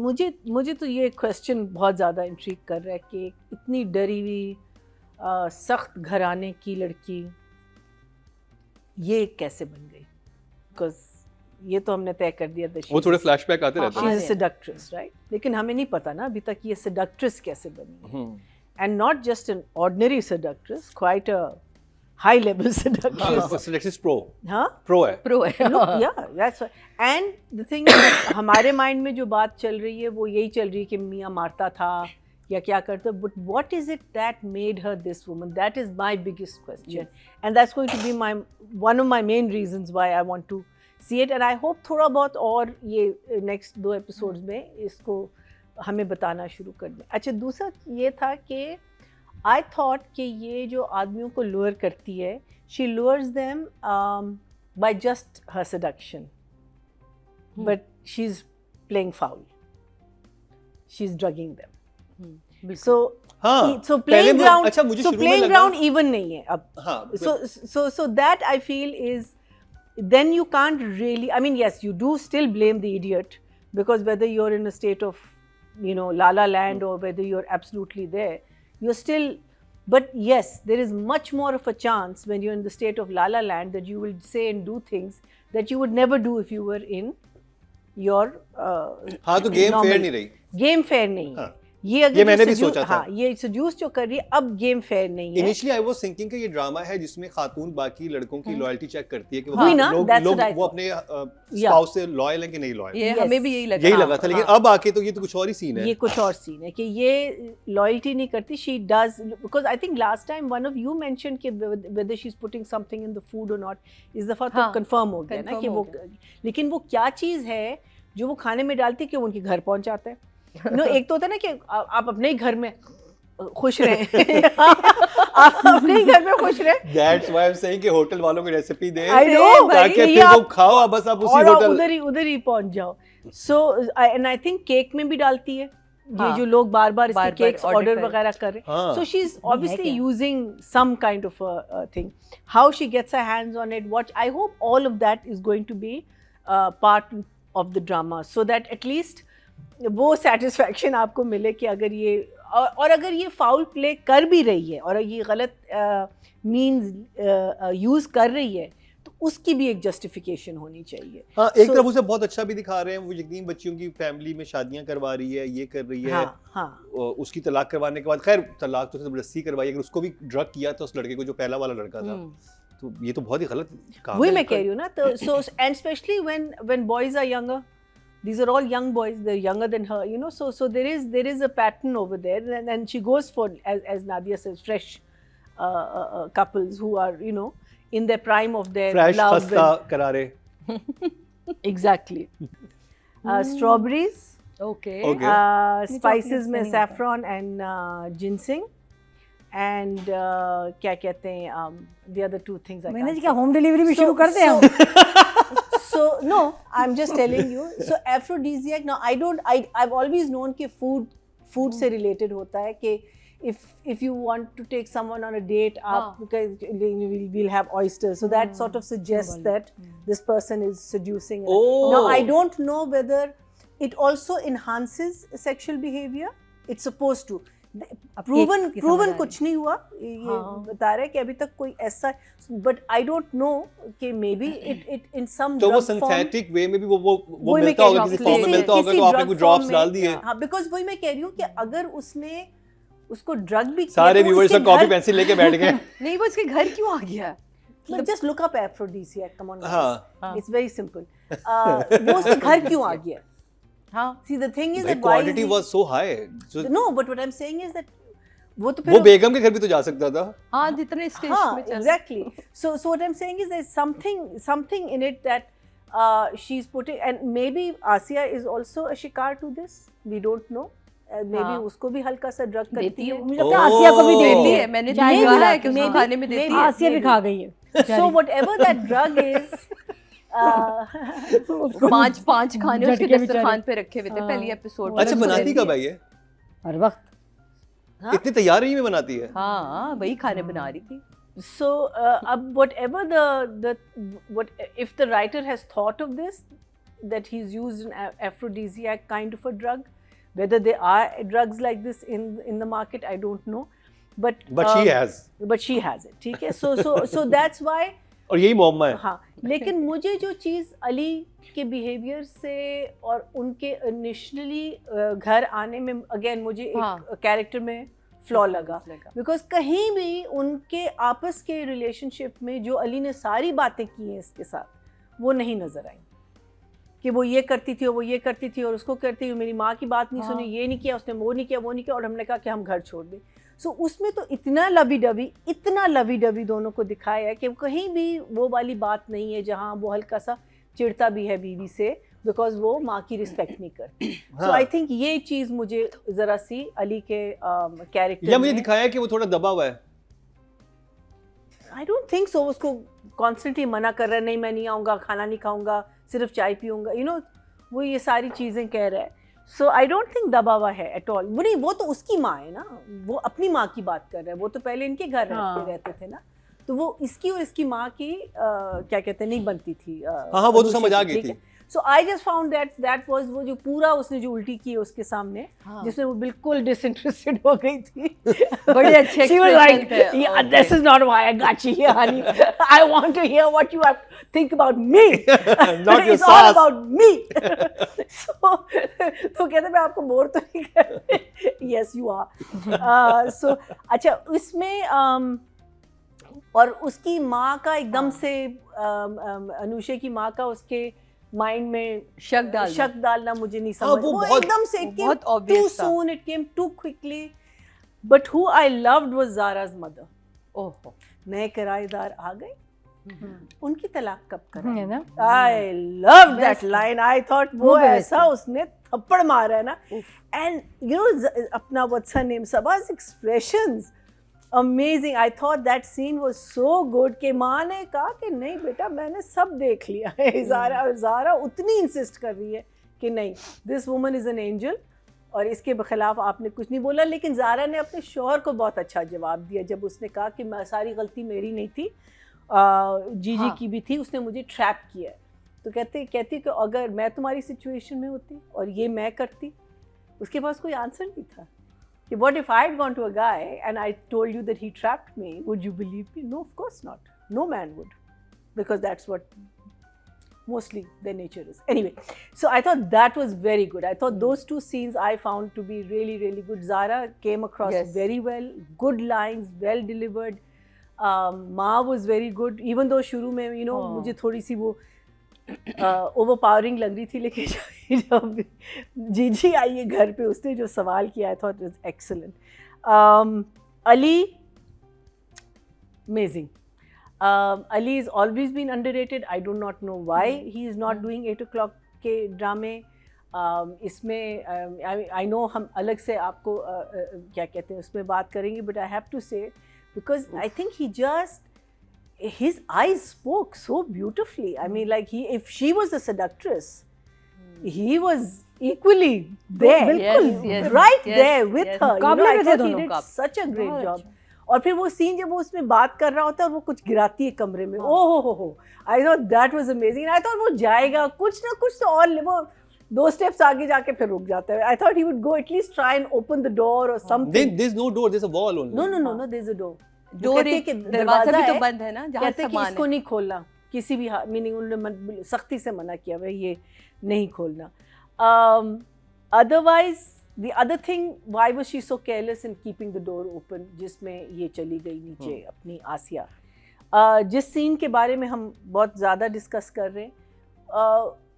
मुझे तो ये क्वेश्चन बहुत ज़्यादा इंट्रिग कर रहा है कि इतनी डरी हुई सख्त घराने की लड़की ये कैसे बन गई, बिकॉज ये तो हमने तय कर दिया वो थोड़े फ्लैशबैक आते रहते हैं, सेडक्ट्रेस, राइट, लेकिन हमें नहीं पता ना अभी तक ये सेडक्ट्रेस कैसे बनी, and not just an ordinary seductress, quite a high level seductress, seductress pro, हाँ प्रो है yeah, that's right. And the thing is, हमारे माइंड में जो बात चल रही है वो यही चल रही है कि मियाँ मारता था या क्या करता, but what is it that made her this woman? That is my biggest question, and that's going to be one of my main reasons why I want to see it, and I hope थोड़ा बहुत और ये next 2 episodes में इसको हमें बताना शुरू कर दें. अच्छा, दूसरा ये था कि I thought कि ये जो आदमियों को lure करती है, she lures them by just her seduction, but she's playing foul. She's drugging them. So playing ground. So playing ground even नहीं है अब. So that I feel is, then you can't really. I mean, yes, you do still blame the idiot, because whether you're in a state of, La La Land or whether you're absolutely there, you're still. But yes, there is much more of a chance when you're in the state of La La Land that you will say and do things that you would never do if you were in your. हाँ, तो game fair नहीं रही. Game fair नहीं है. ये मैंने भी सोचा था. हाँ, ये seduce जो कर रही है अब गेम फेयर नहीं है. Initially I was thinking कि ये ड्रामा है जिसमें खातून बाकी लड़कों की लॉयल्टी चेक करती है कि लोग वो अपने स्पाउस से लॉयल हैं कि नहीं लॉयल. ये हमें भी यही लगा था, लेकिन अब आके तो ये तो कुछ और ही सीन है. ये कुछ और सीन है कि ये लॉयल्टी नहीं करती. She does, because I think last time one of you mentioned कि whether she's putting something in the food or not, इस दफा तो कंफर्म हो गया ना कि वो, लेकिन वो क्या चीज़ है जो वो खाने में डालती कि वो उनके घर पहुंचाता है. एक तो होता है ना कि आप अपने ही घर में खुश रहें. आप अपने ही घर में खुश रहें. That's why I'm saying कि होटल वालों को रेसिपी दें ताकि फिर वो खाओ, बस आप उसी होटल उधर ही पहुंच जाओ. So and I think cake में भी डालती है. ये जो लोग बार-बार इसके केक्स ऑर्डर वगैरह कर रहे हैं. So she's obviously using some kind of a thing. How she gets her hands on it, what I hope all of that is going to be part of the drama, so that at least वो satisfaction आपको मिले कि अगर ये और अगर ये foul play कर भी रही है और ये गलत मीन्स यूज़ कर रही है तो उसकी भी एक जस्टिफिकेशन होनी चाहिए. हाँ, एक तरफ उसे बहुत अच्छा भी दिखा रहे हैं. वो यकीन बच्चियों की फैमिली में शादियां करवा रही है, ये कर रही है. हाँ. उसकी तलाक करवाने के बाद, खैर तलाक तो जबरदस्ती करवाई, अगर उसको भी ड्रग किया था उस लड़के को जो पहला वाला लड़का था, तो ये तो बहुत ही गलत काम है. वही मैं कह रही हूँ ना. तो so and specially when boys are younger, these are all young boys, they're younger than her, so there is a pattern over there, and she goes for, as Nadia says, fresh couples who are in their prime of their fresh, love, khasta karare. Exactly. Strawberries, okay. spices में saffron and ginseng, and क्या कहते हैं the other 2 things. मैंने क्या home delivery भी शुरू कर दे हम. So no, I'm just telling you. So aphrodisiac. Now I've always known कि food से related होता है कि if you want to take someone on a date, because we'll have oysters. So that sort of suggests that this person is seducing. Now I don't know whether it also enhances sexual behavior. It's supposed to. Proven कुछ नहीं हुआ. ये बता रहे कि अभी तक कोई ऐसा, बट आई डोंट नो कि मे बी इट इन सम तो वो सिंथेटिक वे में भी वो मिलता होगा, किसी फॉर्म में मिलता होगा, तो आपने कुछ ड्रॉप्स डाल दिए. हां, बिकॉज़ वही मैं कह रही हूं कि अगर उसने उसको ड्रग भी किया, सारे व्यूअर्स सब कॉपी पेंसिल लेके बैठ गए. नहीं, वो इसके घर क्यों आ गया? मतलब just look up aphrodisiac, come on, it's very simple. वो उसके घर क्यों आ गया? See, the thing is that quantity was so high. So no, but what I'm saying is that वो बेगम के घर भी तो जा सकता था. हाँ, जितने स्टेज में चल. Exactly. So what I'm saying is there's something in it that she's putting, and maybe Asiya is also a shikar to this. We don't know. Maybe उसको भी हल्का सा ड्रग करती है. मुझे लगता है आसिया को भी देती है. मैंने देखा है कि उसको खाने में देती है. आसिया भी खा गई है. So whatever that drug is. 5 खाने उसके दस्तरखान पे रखे हुए थे पहली एपिसोड में. अच्छा, बनाती कब है ये? हर वक्त. इतनी तैयारी में बनाती है. हाँ, वही खाने बना रही थी. So whatever what if the writer has thought of this, that he's used an aphrodisiac kind of a drug. Whether there are drugs like this in the market, I don't know. But she has. But she has it. ठीक है. So that's why. और यही मोहम्मा है. हाँ. लेकिन मुझे जो चीज़ अली के बिहेवियर से और उनके इनिशियली घर आने में अगेन मुझे एक कैरेक्टर में फ्लॉ लगा. बिकॉज कहीं भी उनके आपस के रिलेशनशिप में जो अली ने सारी बातें की हैं इसके साथ वो नहीं नज़र आई कि वो ये करती थी और वो ये करती थी और उसको करती थी, मेरी माँ की बात नहीं सुनी, ये नहीं किया उसने, वो नहीं किया, वो नहीं किया, और हमने कहा कि हम घर छोड़ दें. सो उसमें तो इतना लवी डबी दोनों को दिखाया है कि कहीं भी वो वाली बात नहीं है जहाँ वो हल्का सा चिढ़ता भी है बीवी से बिकॉज वो माँ की रिस्पेक्ट नहीं करती. सो आई थिंक ये चीज़ मुझे ज़रा सी अली के कैरेक्टर या मुझे दिखाया है कि वो थोड़ा दबा हुआ है. I don't think so. उसको कॉन्स्टेंटली मना कर रहा है, नहीं मैं नहीं आऊँगा, खाना नहीं खाऊँगा, सिर्फ चाय पीऊँगा, यू नो, वो ये सारी चीज़ें कह रहा है. सो आई डोंट थिंक दबा हुआ है एट ऑल. वो नहीं, वो तो उसकी माँ है ना, वो अपनी माँ की बात कर रहा है. वो तो पहले इनके घर रहते थे ना, तो वो इसकी और इसकी माँ की क्या कहते हैं नहीं बनती थी. हाँ वो तो समझ आ गई थी. So I just found that was वो जो पूरा उसने जो उल्टी की उसके सामने, जिसमें वो बिल्कुल डिसइंटरेस्टेड हो गई थी. बड़े अच्छे she was like, yeah, this is not why I got you here, honey. I want to hear what you have to think about me. Not your It's all about me. तो कहते मैं आपको bore तो नहीं कर रही. Yes, you are. So अच्छा उसमें और उसकी माँ का एकदम से अनुषा की माँ का उसके माइंड में शक डालना मुझे नहीं समझ. वो एकदम से बहुत obvious था. too soon, it came too quickly. But who I loved was Zara's mother. ओह, नए किराएदार आ गए, उनकी तलाक कब है ना? करा. I loved that line. I thought वो ऐसा उसने थप्पड़ मारा है ना. And you know अपना what's her name, Saba's expressions. Amazing. I thought that scene was so good कि माँ ने कहा कि नहीं बेटा मैंने सब देख लिया है. ज़ारा उतनी इंसिस्ट कर रही है कि नहीं, this woman is an angel और इसके खिलाफ आपने कुछ नहीं बोला. लेकिन ज़ारा ने अपने शौहर को बहुत अच्छा जवाब दिया जब उसने कहा कि सारी गलती मेरी नहीं थी, जीजी की भी थी, उसने मुझे ट्रैप किया है. तो कहती कि अगर मैं तुम्हारी सिचुएशन में होती और ये मैं करती. उसके पास कोई आंसर नहीं था. What if I had gone to a guy and I told you that he trapped me? Would you believe me? No, of course not. No man would, because that's what mostly their nature is. Anyway, so I thought that was very good. I thought those two scenes I found to be really, really good. Zara came across very well. Good lines, well delivered. Ma was very good. Even though शुरू में you know मुझे थोड़ी सी वो overpowering लग रही थी, लेकिन जब जीजी आई है घर पे उसने जो सवाल किया I thought it was excellent. Ali amazing. Ali is always been underrated. I do not know why he is not doing 8 o'clock के ड्रामे. इसमें आई नो हम अलग से आपको क्या कहते हैं उसमें बात करेंगे, बट आई हैव टू से because I think he just his eyes spoke so beautifully. I mean, like if she was a seductress, he was equally there, right there with her. You know, I thought he did such a great job. और फिर वो scene जब वो उसमें बात कर रहा होता है और वो कुछ गिराती है कमरे में, ओह हो, I thought that was amazing. I thought वो जाएगा कुछ ना कुछ तो और वो 2 steps आगे जाके फिर रुक जाता है. I thought he would go at least try and open the door or something. There's no door, there's a wall only. No, there's a door. दरवाजा भी तो बंद है ना, जहाँ कहते कि इसको नहीं खोलना किसी भी मीनिंग. उन्होंने सख्ती से मना किया भाई ये नहीं खोलना. Otherwise the other thing, why was she so careless in keeping the door open, जिसमें ये चली गई नीचे अपनी आसिया. जिस सीन के बारे में हम बहुत ज़्यादा डिस्कस कर रहे हैं,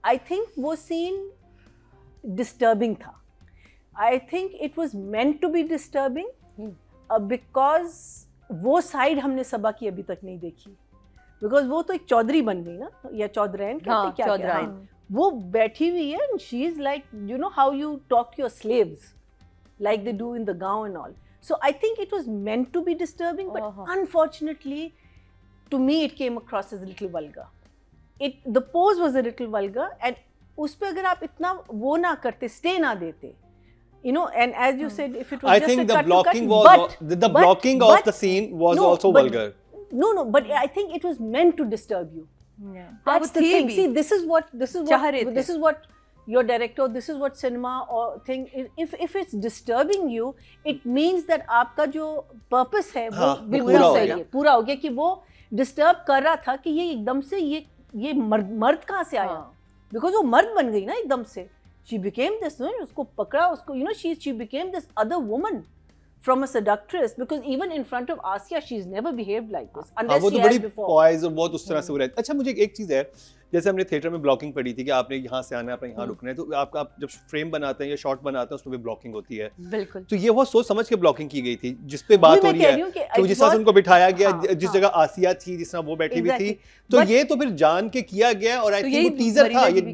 आई थिंक वो सीन डिस्टर्बिंग था. I think it was meant to be disturbing because वो साइड हमने सबा की अभी तक नहीं देखी. बिकॉज वो तो एक चौधरी बन गई ना, या चौधराइन क्या वो बैठी हुई है and she is like you know how you talk to your slaves like they do in the गांव and all. So I think it was meant to be disturbing, but unfortunately to me it came across as little vulgar. The pose was a little vulgar and उस पे अगर आप इतना वो ना करते, stay ना देते, you know, and as you said, if it was I just think a the cut blocking to cut, was the blocking of the scene was also vulgar. No, but I think it was meant to disturb you. That's the थी thing. भी। See, this चाह रहे थे। is what your director, this is what cinema or thing. If it's disturbing you, it means that आपका जो purpose है वो हाँ, बिल्कुल पूरा हो सही गया। है, पूरा हो गया कि वो disturb कर रहा था कि ये एकदम से ये मर्द कहाँ से आया? Because वो मर्द बन गई ना एकदम से. She became this, उसको पकड़ा, उसको she became this other woman from a seductress, because even in front of Asya she's never behaved like this unless वो she तो बड़ी has before. poise और बहुत उस तरह से वो रहती। अच्छा मुझे एक चीज़ है, जैसे हमने थिएटर में ब्लॉकिंग पढ़ी थी कि आपने यहाँ से आना है, आपने यहाँ रुकना है, तो आप जब फ्रेम बनाते हैं या शॉट बनाते हैं उसमें भी ब्लॉकिंग होती है। बिल्कुल। तो ये बहुत सोच समझ के ब्लॉकिंग की गई थी, जिस पे बात हो रही है कि जिस तरह से उनको बिठाया गया, जिस जगह आसिया थी, जिस तरह वो बैठी हुई थी, तो ये तो फिर जान के किया गया और आई थिंक वो टीजर था, ये